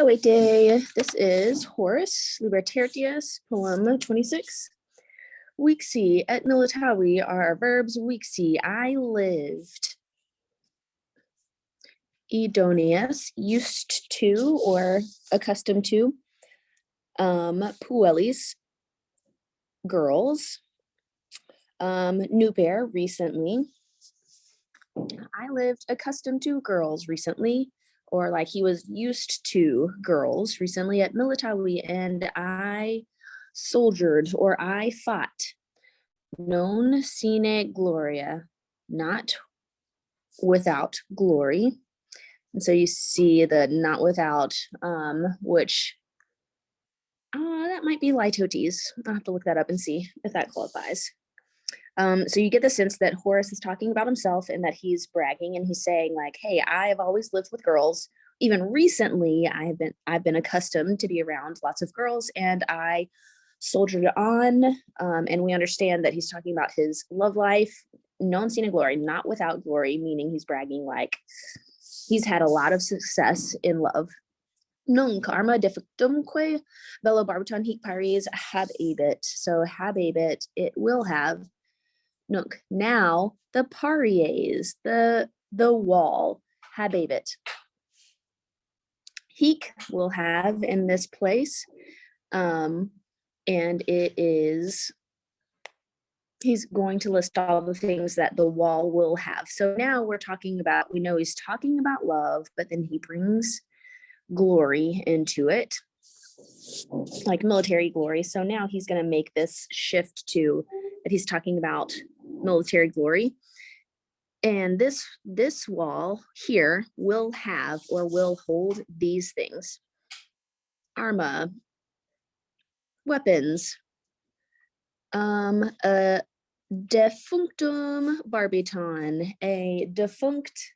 Zoete, this is Horace, Libertarius, poem 26. Weeksy, et militavi are our verbs. Weeksy, I lived. Idoneus, used to or accustomed to. Puelis, girls. Nuper, recently. I lived accustomed to girls recently, or like he was used to girls recently at military, and I soldiered or I fought. Non sine gloria, not without glory. And so you see the not without, which that might be litotes. I'll have to look that up and see if that qualifies. So you get the sense that Horace is talking about himself and that he's bragging and he's saying like, hey, I've always lived with girls. Even recently, I've been accustomed to be around lots of girls, and I soldiered on. And we understand that he's talking about his love life, non sine glory, not without glory, meaning he's bragging like he's had a lot of success in love. Nunc arma defectumque bello barbiton hic pares habebit. So habebit, it will have. Nunc, now the paries, the wall, habebit. Hic will have in this place, and it is, he's going to list all the things that the wall will have. So now we're talking about, we know he's talking about love, but then he brings glory into it, like military glory. So now he's going to make this shift to that he's talking about military glory. And this wall here will have or will hold these things: arma, weapons, a defunctum barbiton, a defunct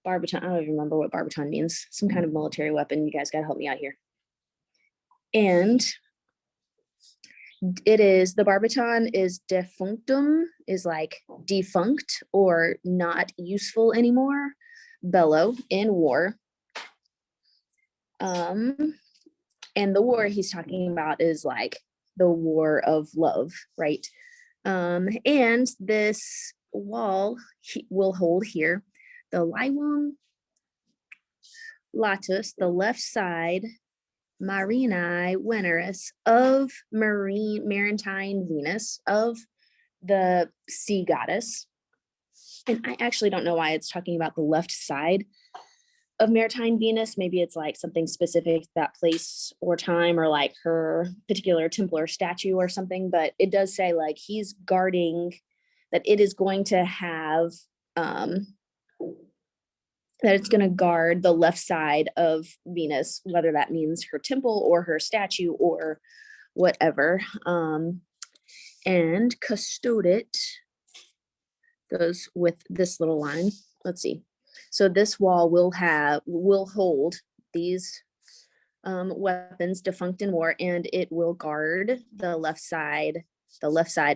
barbiton. I don't even remember what barbiton means. Some kind of military weapon. You guys got to help me out here. And it is, the barbiton is defunctum, is like defunct or not useful anymore. Bello, in war. And the war he's talking about is like the war of love, right? And this wall will hold here the livum latus, the left side, Marinae Veneris, of maritime Venus, of the sea goddess. And I actually don't know why it's talking about the left side of maritime Venus. Maybe it's like something specific to that place or time, or like her particular temple or statue or something. But it does say like he's guarding that it is going to have, that it's going to guard the left side of Venus, whether that means her temple or her statue or whatever. And custodit goes with this little line. Let's see. So this wall will hold these weapons defunct in war, and it will guard the left side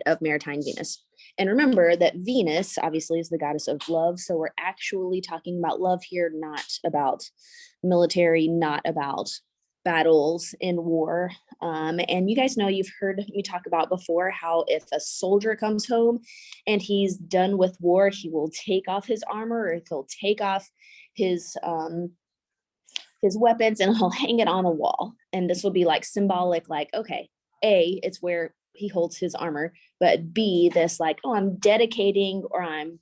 of maritime Venus. And remember that Venus obviously is the goddess of love. So we're actually talking about love here, not about military, not about battles in war. And you guys know, you've heard me talk about before how if a soldier comes home and he's done with war, he will take off his armor, or he'll take off his weapons and he'll hang it on a wall. And this will be like symbolic, like, okay, A, it's where he holds his armor, but B, this like, oh, I'm dedicating, or I'm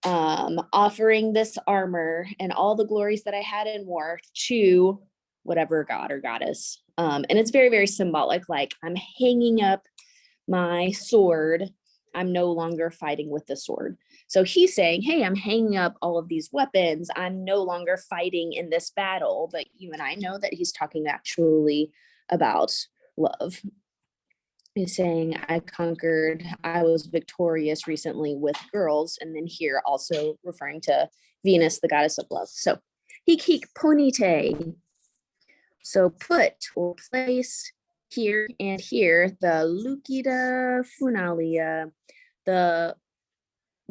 offering this armor and all the glories that I had in war to whatever god or goddess. And it's very, very symbolic. Like, I'm hanging up my sword. I'm no longer fighting with the sword. So he's saying, hey, I'm hanging up all of these weapons. I'm no longer fighting in this battle. But you and I know that he's talking actually about love. He's saying, I was victorious recently with girls. And then here also referring to Venus, the goddess of love. So hik ponite. So put or place here and here, the lucida funalia, the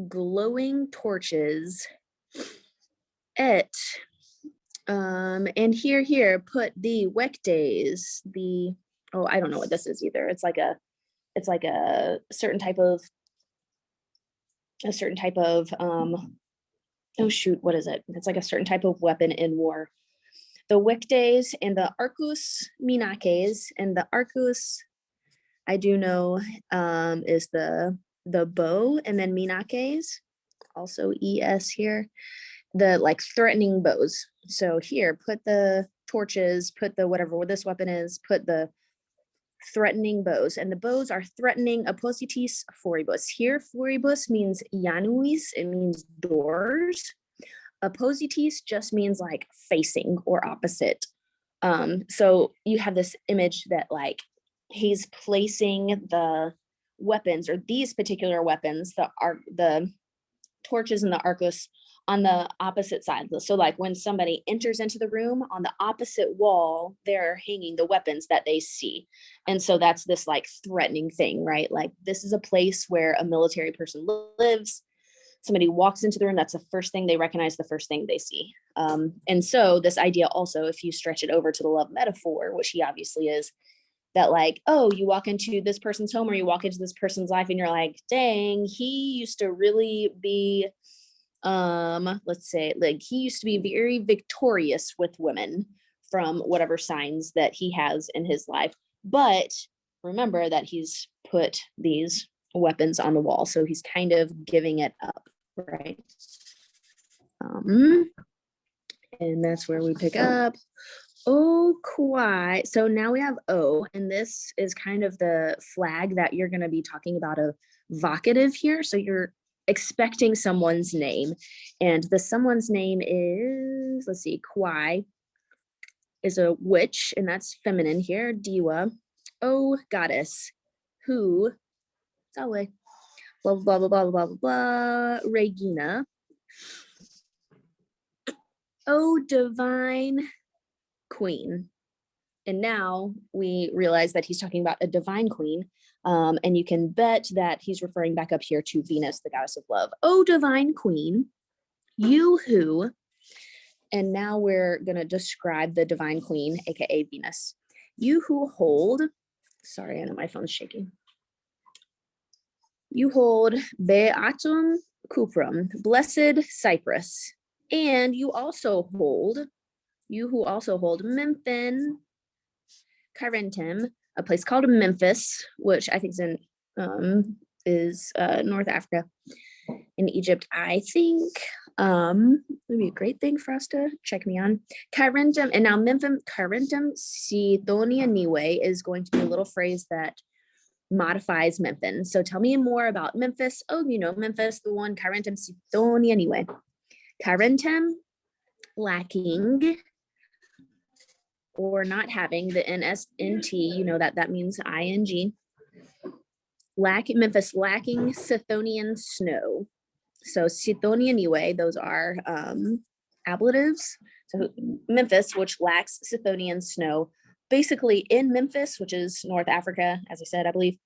glowing torches, et And here, put the weekdays, I don't know what this is either. It's like a certain type of, oh shoot, what is it? It's like a certain type of weapon in war. The weekdays and the arcus minaces, and the arcus, I do know, is the bow, and then minaces, also es here, the like threatening bows. So here, put the torches, put the whatever this weapon is, put the threatening bows, and the bows are threatening oppositis foribus. Here, foribus means januis, it means doors. Oppositis just means like facing or opposite. So you have this image that like he's placing the weapons, or these particular weapons, the torches and the arcus, on the opposite side. So like when somebody enters into the room, on the opposite wall, they're hanging the weapons that they see. And so that's this like threatening thing, right? Like this is a place where a military person lives. Somebody walks into the room, that's the first thing they recognize, the first thing they see. And so this idea also, if you stretch it over to the love metaphor, which he obviously is, that like, oh, you walk into this person's home or you walk into this person's life and you're like, dang, he used to really be, let's say, like he used to be very victorious with women from whatever signs that he has in his life. But remember that he's put these weapons on the wall. So he's kind of giving it up, right? And that's where we pick up. Oh, quite. So now we have O, and this is kind of the flag that you're going to be talking about a vocative here. So you're expecting someone's name, and the someone's name is, let's see, Kwai is a witch, and that's feminine here. Diwa. Oh, goddess. Who? Blah, blah, blah, blah, blah, blah, blah. Regina. Oh, divine queen. And now we realize that he's talking about a divine queen. And you can bet that he's referring back up here to Venus, the goddess of love. Oh, divine queen, you who, and now we're going to describe the divine queen, aka Venus. You who hold, sorry, I know my phone's shaking. You hold Beatum Cuprum, blessed cypress. And you who also hold Memphin Carentum, a place called Memphis, which I think is North Africa, in Egypt, I think. Would be a great thing for us to check me on. Carentum, and now Memphis Carentum Sithonia Niwe is going to be a little phrase that modifies Memphis. So tell me more about Memphis. Oh, you know, Memphis, the one, Carentum Sithonia Niwe. Carentum, lacking or not having the NSNT, you know that means ing. Memphis lacking Sithonian snow. So Sithonia Niwe, those are ablatives. So Memphis, which lacks Sithonian snow, basically in Memphis, which is North Africa, as I said, I believe,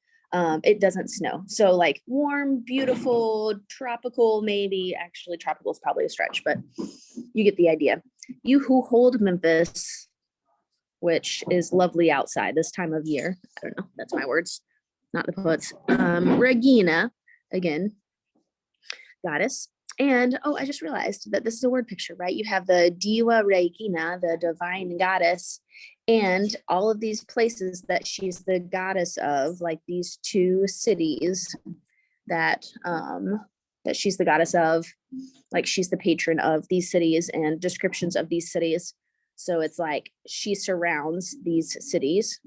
it doesn't snow. So like warm, beautiful, tropical, maybe. Actually, tropical is probably a stretch, but you get the idea. You who hold Memphis, which is lovely outside this time of year. I don't know, that's my words, not the poets. Regina, again, goddess. And oh, I just realized that this is a word picture, right? You have the Diva Regina, the divine goddess, and all of these places that she's the goddess of, like these two cities that she's the goddess of, like she's the patron of these cities and descriptions of these cities. So it's like she surrounds these cities.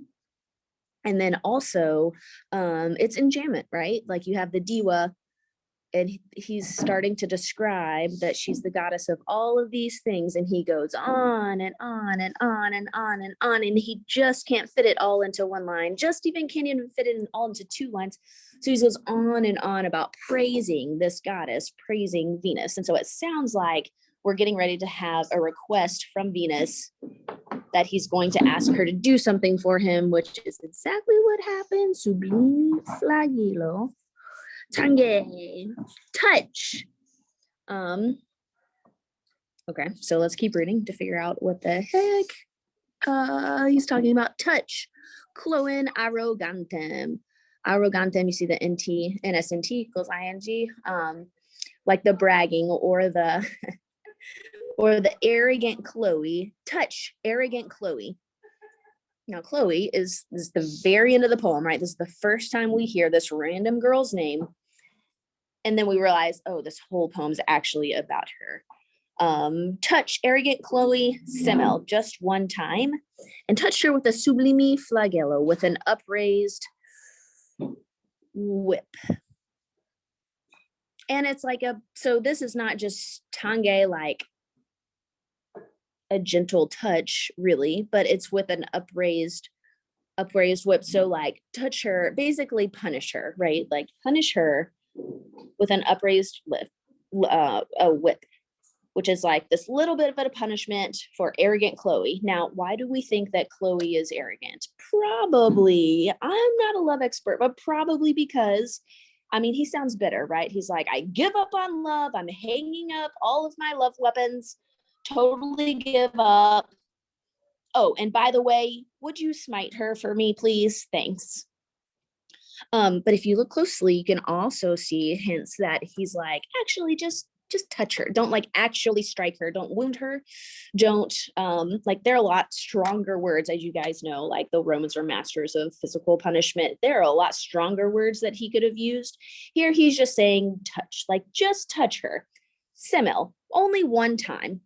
And then also it's enjambment, right? Like you have the Diwa, and he's starting to describe that she's the goddess of all of these things. And he goes on and on and on and on and on. And he just can't fit it all into one line, just even can't even fit it all into two lines. So he goes on and on about praising this goddess, praising Venus. And so it sounds like we're getting ready to have a request from Venus that he's going to ask her to do something for him, which is exactly what happened. Sublime flagilo. Tange, touch. Okay, so let's keep reading to figure out what the heck he's talking about. Touch. Cloen arrogantem. Arrogantem, you see the NT, NSNT equals ING. Like the bragging or the or the arrogant Chloe. Touch, arrogant Chloe. Now, Chloe is the very end of the poem, right? This is the first time we hear this random girl's name. And then we realize, oh, this whole poem's actually about her. Touch, arrogant Chloe, Semel, just one time, and touched her with a sublimi flagello, with an upraised whip. And it's like so this is not just tange, like a gentle touch, really, but it's with an upraised whip. So like touch her, basically punish her, right? Like punish her with an upraised a whip, which is like this little bit of a punishment for arrogant Chloe. Now, why do we think that Chloe is arrogant? Probably, I'm not a love expert, but probably because, I mean, he sounds bitter, right? He's like, I give up on love. I'm hanging up all of my love weapons. Totally give up. Oh, and by the way, would you smite her for me, please? Thanks. But if you look closely, you can also see hints that he's like, actually, just touch her. Don't like actually strike her. Don't wound her. Don't like, there are a lot stronger words, as you guys know, like the Romans are masters of physical punishment. There are a lot stronger words that he could have used. Here he's just saying touch, like just touch her. Semel, only one time.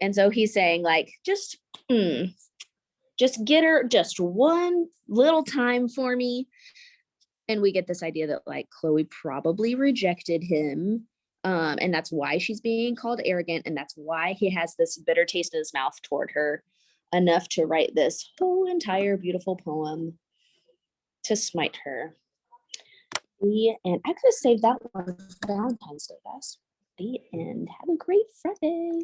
And so he's saying like, just get her just one little time for me. And we get this idea that like Chloe probably rejected him. And that's why she's being called arrogant. And that's why he has this bitter taste in his mouth toward her, enough to write this whole entire beautiful poem to smite her. And I could have saved that one for Valentine's Day, guys. The end. Have a great Friday.